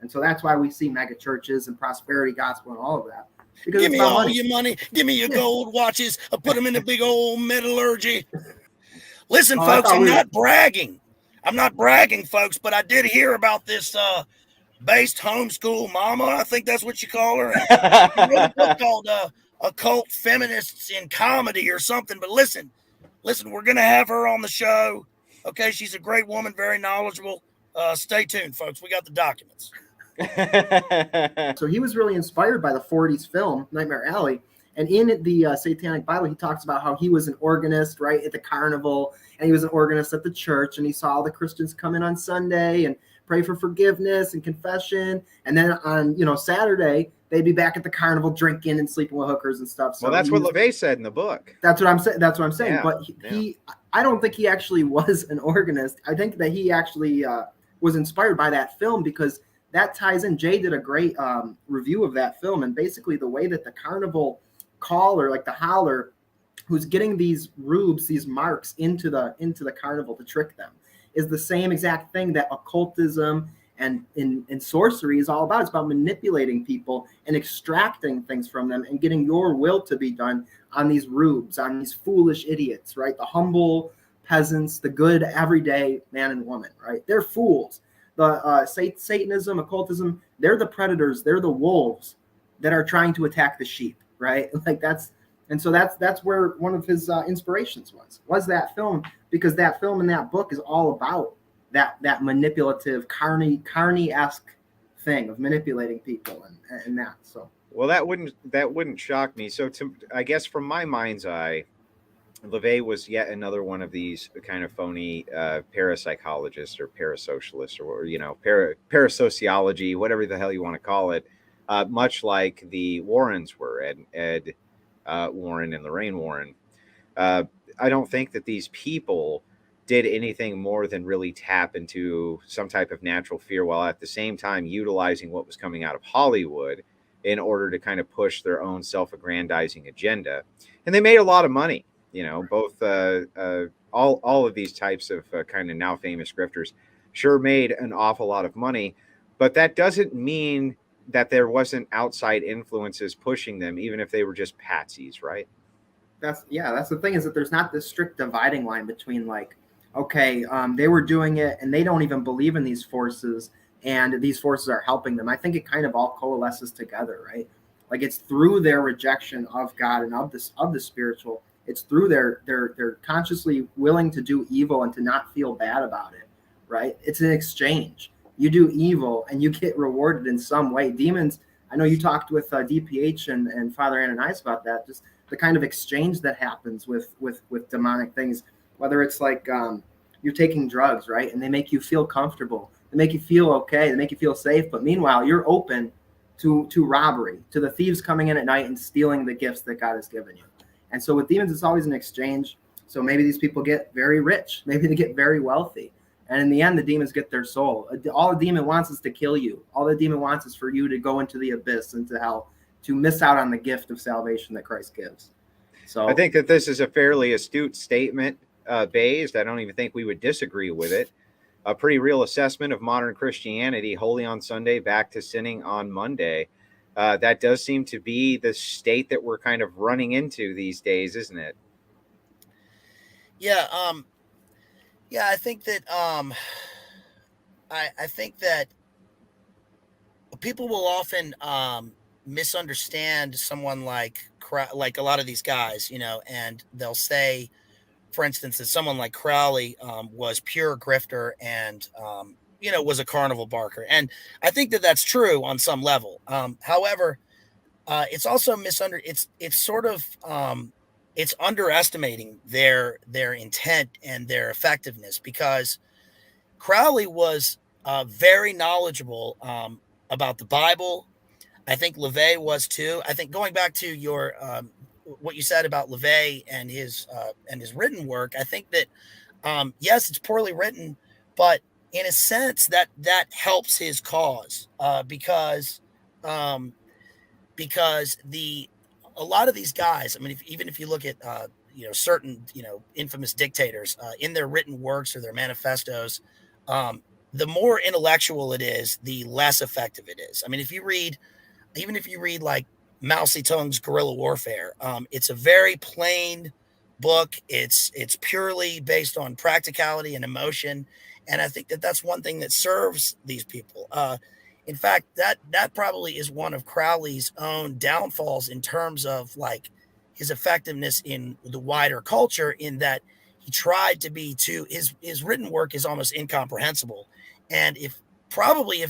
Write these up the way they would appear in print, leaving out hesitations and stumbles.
And so that's why we see mega churches and prosperity gospel and all of that. Because give me all your money. Give me your gold watches. I'll put them in a big old metallurgy. Listen, folks, I'm not bragging. I'm not bragging, folks, but I did hear about this based homeschool mama. I think that's what you call her. She wrote a book called Occult Feminists in Comedy or something. But listen, we're going to have her on the show. Okay, she's a great woman, very knowledgeable. Stay tuned, folks. We got the documents. So he was really inspired by the 40s film Nightmare Alley, and in the Satanic Bible he talks about how he was an organist right at the carnival, and he was an organist at the church, and he saw all the Christians come in on Sunday and pray for forgiveness and confession, and then on Saturday they'd be back at the carnival drinking and sleeping with hookers and stuff. So well, that's what LaVey said in the book. That's what I'm saying. Yeah, but he I don't think he actually was an organist. I think that he actually was inspired by that film, because that ties in. Jay did a great review of that film, and basically the way that the carnival caller, like the holler, who's getting these rubes, these marks into the carnival to trick them, is the same exact thing that occultism and in sorcery is all about. It's about manipulating people and extracting things from them and getting your will to be done on these rubes, on these foolish idiots, right? The humble peasants, the good everyday man and woman, right? They're fools. The Satanism, occultism, they're the predators, they're the wolves that are trying to attack the sheep, right? Like that's where one of his inspirations was that film, because that film and that book is all about that manipulative carny-esque thing of manipulating people and that. So well, that wouldn't shock me. So I guess from my mind's eye, LaVey was yet another one of these kind of phony parapsychologists or parasocialists or parasociology, whatever the hell you want to call it, much like the Warrens were, Ed Warren and Lorraine Warren. I don't think that these people did anything more than really tap into some type of natural fear, while at the same time utilizing what was coming out of Hollywood in order to kind of push their own self-aggrandizing agenda. And they made a lot of money. Both all of these types of kind of now famous grifters sure made an awful lot of money, but that doesn't mean that there wasn't outside influences pushing them, even if they were just patsies, right? That's the thing, is that there's not this strict dividing line between they were doing it and they don't even believe in these forces, and these forces are helping them. I think it kind of all coalesces together, right? Like it's through their rejection of God and of the spiritual. It's through they're consciously willing to do evil and to not feel bad about it, right? It's an exchange. You do evil and you get rewarded in some way. Demons, I know you talked with DPH and Father Ananias about that, just the kind of exchange that happens with demonic things, whether it's like you're taking drugs, right? And they make you feel comfortable. They make you feel okay. They make you feel safe. But meanwhile, you're open to robbery, to the thieves coming in at night and stealing the gifts that God has given you. And so with demons, it's always an exchange. So maybe these people get very rich. Maybe they get very wealthy. And in the end, the demons get their soul. All the demon wants is to kill you. All the demon wants is for you to go into the abyss, into hell, to miss out on the gift of salvation that Christ gives. So I think that this is a fairly astute statement, Based. I don't even think we would disagree with it. A pretty real assessment of modern Christianity, holy on Sunday, back to sinning on Monday. That does seem to be the state that we're kind of running into these days, isn't it? Yeah. I think that I think that people will often misunderstand someone like a lot of these guys, and they'll say, for instance, that someone like Crowley was pure grifter and was a carnival barker. And I think that that's true on some level. However, it's also it's sort of it's underestimating their intent and their effectiveness, because Crowley was very knowledgeable about the Bible. I think LaVey was too. I think going back to your what you said about LaVey and his written work, I think that yes, it's poorly written, but in a sense that helps his cause because a lot of these guys, I mean, even if you look at certain infamous dictators in their written works or their manifestos, the more intellectual it is, the less effective it is. I mean, even if you read like Mao Zedong's Guerrilla Warfare, it's a very plain book. It's purely based on practicality and emotion, and I think that that's one thing that serves these people. In fact, that probably is one of Crowley's own downfalls in terms of like his effectiveness in the wider culture, in that he tried to be too, his written work is almost incomprehensible. And if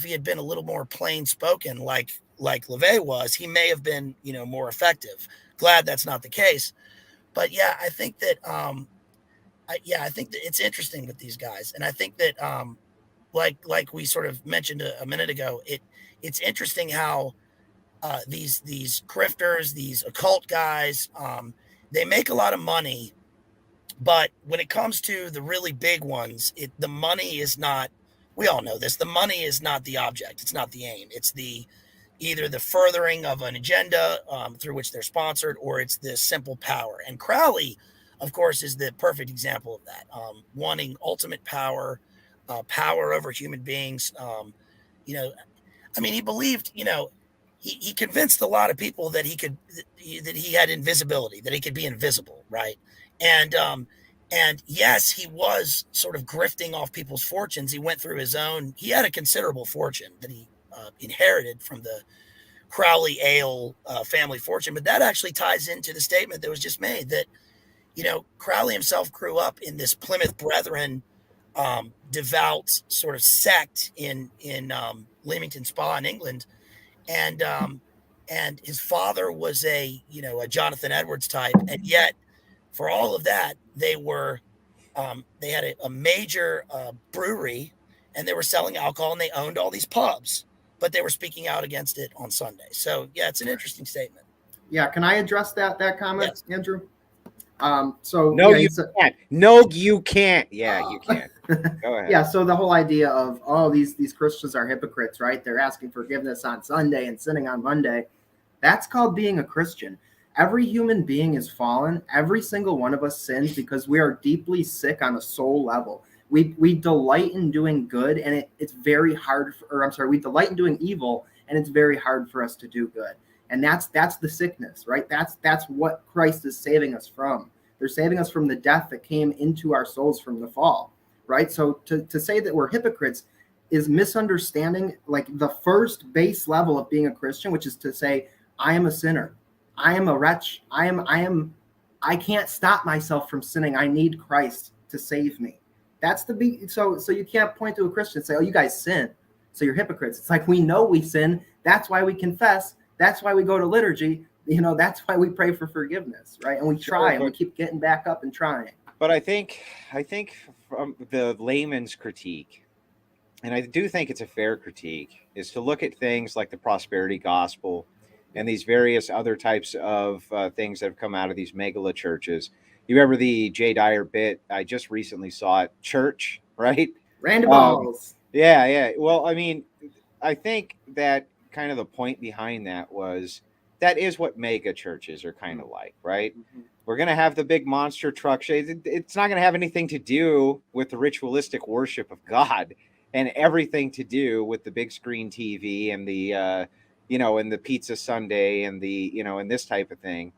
he had been a little more plain spoken like LaVey was, he may have been, more effective. Glad that's not the case. But yeah, I think that I think that it's interesting with these guys. And I think that like we sort of mentioned a minute ago, it's interesting how these grifters, these occult guys, they make a lot of money, but when it comes to the really big ones, the money is not. We all know this. The money is not the object. It's not the aim. It's either the furthering of an agenda through which they're sponsored, or it's the simple power. And Crowley, of course, is the perfect example of that. Wanting ultimate power, power over human beings. He believed, he convinced a lot of people that he had invisibility, that he could be invisible, right? And yes, he was sort of grifting off people's fortunes. He went through he had a considerable fortune that he inherited from the Crowley Ale family fortune. But that actually ties into the statement that was just made that, Crowley himself grew up in this Plymouth Brethren devout sort of sect in Leamington Spa in England. And his father was a Jonathan Edwards type. And yet, for all of that, they had a major brewery, and they were selling alcohol, and they owned all these pubs, but they were speaking out against it on Sunday. So yeah, it's an interesting statement. Yeah, can I address that comment, yes. Andrew? You can't. No, you can't. Yeah, you can. Go ahead. Yeah, so the whole idea of these Christians are hypocrites, right? They're asking forgiveness on Sunday and sinning on Monday. That's called being a Christian. Every human being is fallen. Every single one of us sins because we are deeply sick on a soul level. We delight in doing good, and it's very hard. We delight in doing evil, and it's very hard for us to do good. And that's the sickness, right? That's what Christ is saving us from. They're saving us from the death that came into our souls from the fall, right? So to say that we're hypocrites is misunderstanding like the first base level of being a Christian, which is to say, I am a sinner. I am a wretch. I can't stop myself from sinning. I need Christ to save me. That's the big. So you can't point to a Christian and say, "Oh, you guys sin, so you're hypocrites." It's like we know we sin. That's why we confess. That's why we go to liturgy. That's why we pray for forgiveness, right? And we try, and we keep getting back up and trying. But I think from the layman's critique, and I do think it's a fair critique, is to look at things like the prosperity gospel and these various other types of things that have come out of these MegaChurchs. You remember the Jay Dyer bit? I just recently saw it. Church, right? Random balls. Yeah. Well, I mean, I think that kind of the point behind that is what MegaChurchs are kind of like, right? Mm-hmm. We're going to have the big monster truck. It's not going to have anything to do with the ritualistic worship of God, and everything to do with the big screen TV and the and the pizza Sunday and the, and this type of thing.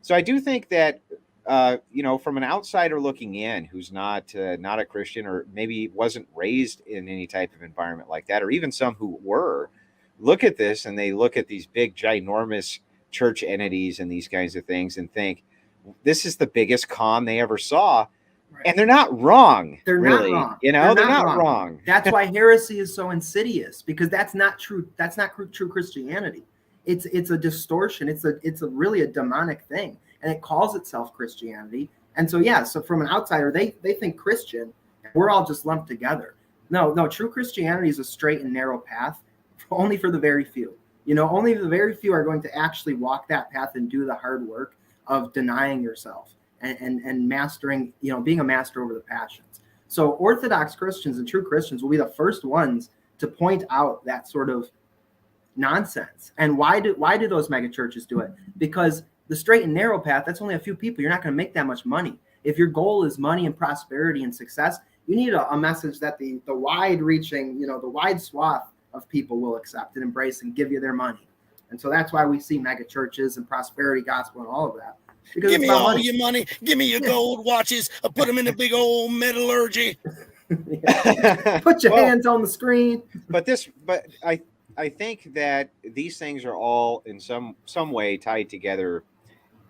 So I do think that, from an outsider looking in, who's not a Christian, or maybe wasn't raised in any type of environment like that, or even some who were, look at this and they look at these big, ginormous church entities and these kinds of things and think this is the biggest con they ever saw. Right. And they're not wrong. They're really not wrong. They're not wrong. That's why heresy is so insidious, because that's not true. That's not true Christianity. It's a distortion. It's really a demonic thing, and it calls itself Christianity. And so from an outsider, they think Christian. We're all just lumped together. No. True Christianity is a straight and narrow path, only for the very few. Only the very few are going to actually walk that path and do the hard work of denying yourself and mastering, being a master over the passions. So Orthodox Christians and true Christians will be the first ones to point out that sort of nonsense. And why do those megachurches do it? Because the straight and narrow path, that's only a few people. You're not going to make that much money. If your goal is money and prosperity and success, You need a message that the wide reaching, the wide swath of people will accept and embrace and give you their money. And so that's why we see mega churches and prosperity gospel and all of that. Because give it's me about all money. your money. Give me your gold watches. I'll put them in a big old metallurgy. Put your hands on the screen. But I think that these things are all in some way tied together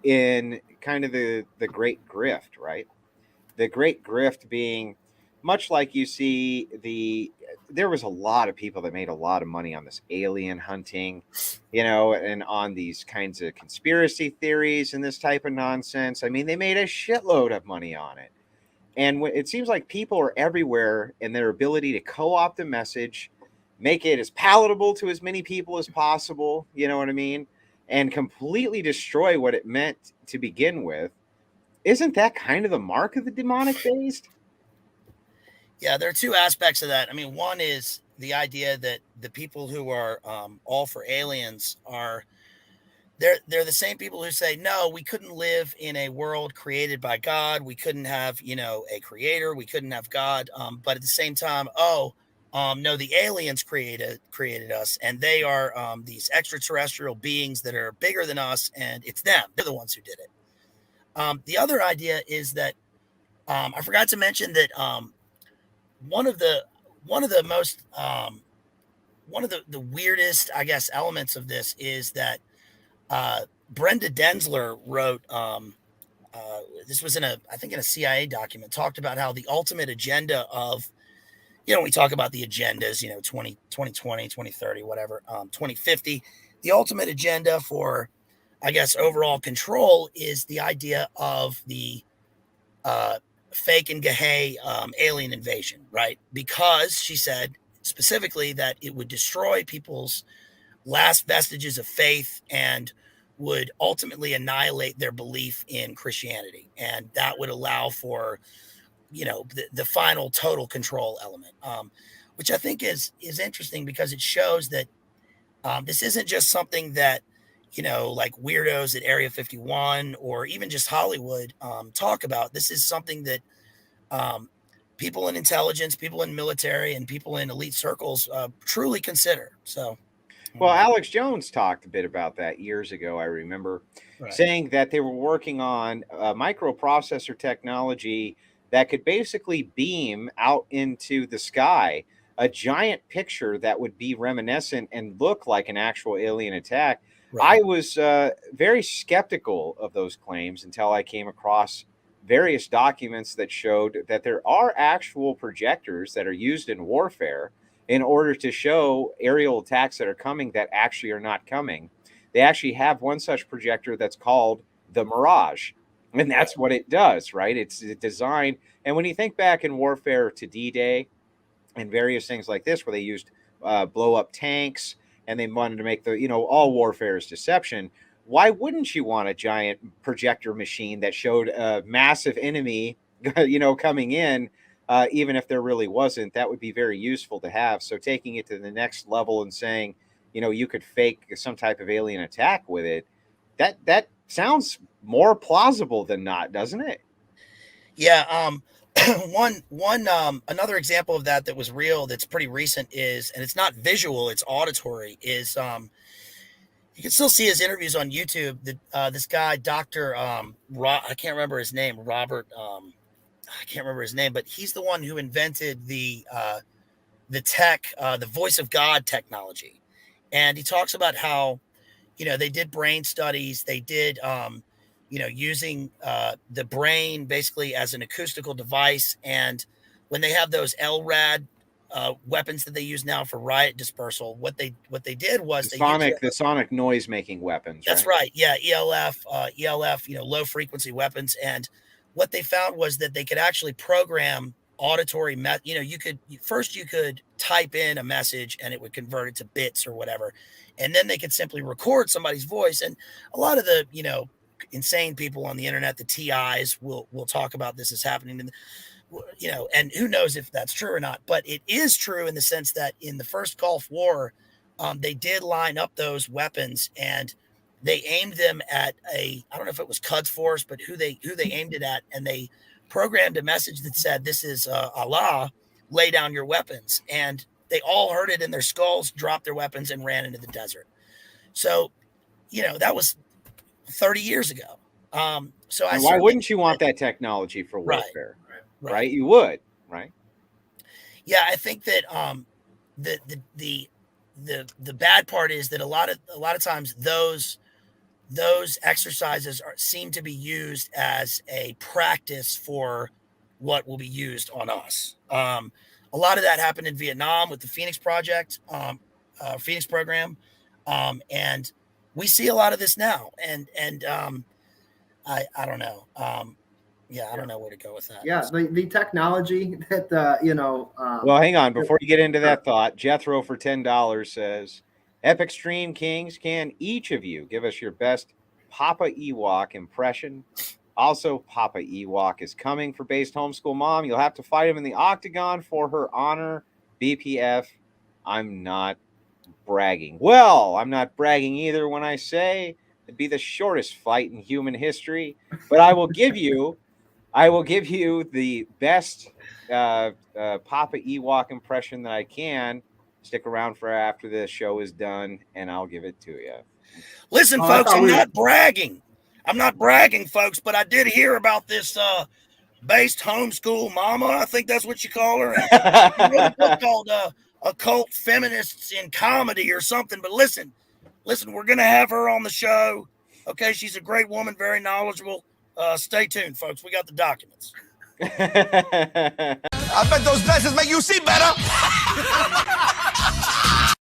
in kind of the great grift, right? The great grift being much like you see there was a lot of people that made a lot of money on this alien hunting, and on these kinds of conspiracy theories and this type of nonsense. I mean, they made a shitload of money on it. And it seems like people are everywhere in their ability to co-opt a message, make it as palatable to as many people as possible, you know what I mean? And completely destroy what it meant to begin with. Isn't that kind of the mark of the demonic based? Yeah, there are two aspects of that. I mean, one is the idea that the people who are all for aliens are they're the same people who say, no, we couldn't live in a world created by God. We couldn't have, a creator. We couldn't have God. But at the same time, no, the aliens created us, and they are these extraterrestrial beings that are bigger than us, and it's them. They're the ones who did it. The other idea is that I forgot to mention that one of the most one of the weirdest, I guess, elements of this is that Brenda Densler wrote, this was I think in a CIA document, talked about how the ultimate agenda of, we talk about the agendas, 2020, 2030, whatever, 2050, the ultimate agenda for, I guess, overall control is the idea of the fake and Gahay alien invasion, right? Because she said specifically that it would destroy people's last vestiges of faith and would ultimately annihilate their belief in Christianity. And that would allow for, the final total control element, which I think is interesting because it shows that this isn't just something that, like weirdos at Area 51 or even just Hollywood talk about. This is something that people in intelligence, people in military, and people in elite circles truly consider. So, well, Alex Jones talked a bit about that years ago. I remember saying that they were working on a microprocessor technology that could basically beam out into the sky a giant picture that would be reminiscent and look like an actual alien attack. Right. I was very skeptical of those claims until I came across various documents that showed that there are actual projectors that are used in warfare in order to show aerial attacks that are coming that actually are not coming. They actually have one such projector that's called the Mirage. And that's what it does, right? It's designed. And when you think back in warfare to D-Day and various things like this, where they used blow up tanks and they wanted to make all warfare is deception. Why wouldn't you want a giant projector machine that showed a massive enemy, coming in, even if there really wasn't? That would be very useful to have. So taking it to the next level and saying, you could fake some type of alien attack with it, that sounds more plausible than not, doesn't it? Yeah. Another example of that was real, that's pretty recent is, and it's not visual, it's auditory, is you can still see his interviews on YouTube. This guy, Dr. I can't remember his name, Robert. I can't remember his name, but he's the one who invented the tech, the voice of God technology. And he talks about how, they did brain studies. They did, using the brain basically as an acoustical device. And when they have those LRAD weapons that they use now for riot dispersal, what they did was the sonic noise making weapons. That's right. Yeah, ELF, low frequency weapons. And what they found was that they could actually program auditory you could type in a message and it would convert it to bits or whatever, and then they could simply record somebody's voice. And a lot of the insane people on the internet, the TIs, will talk about this as happening, and who knows if that's true or not, but it is true in the sense that in the first Gulf War, they did line up those weapons and they aimed them at I don't know if it was Quds Force, but who they aimed it at, and they programmed a message that said, "This is Allah, lay down your weapons." And they all heard it in their skulls, dropped their weapons, and ran into the desert. So, that was 30 years ago. So and why wouldn't you want that technology for warfare? Right? You would, right? Yeah, I think that the bad part is that a lot of times those exercises seem to be used as a practice for what will be used on us. A lot of that happened in Vietnam with the Phoenix Project, Phoenix program, and we see a lot of this now. And I don't know. I don't know where to go with that. Yeah, the technology that well, hang on before you get into that thought. Jethro for $10 says, "Epic Stream Kings, can each of you give us your best Papa Ewok impression? Also, Papa Ewok is coming for Based Homeschool Mom. You'll have to fight him in the octagon for her honor. BPF. I'm not bragging." Well, I'm not bragging either when I say it'd be the shortest fight in human history, but I will give you the best Papa Ewok impression that I can. Stick around for after the show is done, and I'll give it to you. Listen, folks, I'm not bragging. I'm not bragging, folks, but I did hear about this Based Homeschool Mama. I think that's what you call her. She wrote a book called Occult Feminists in Comedy or something. But listen, we're going to have her on the show. Okay, she's a great woman, very knowledgeable. Stay tuned, folks. We got the documents. I bet those glasses make you see better.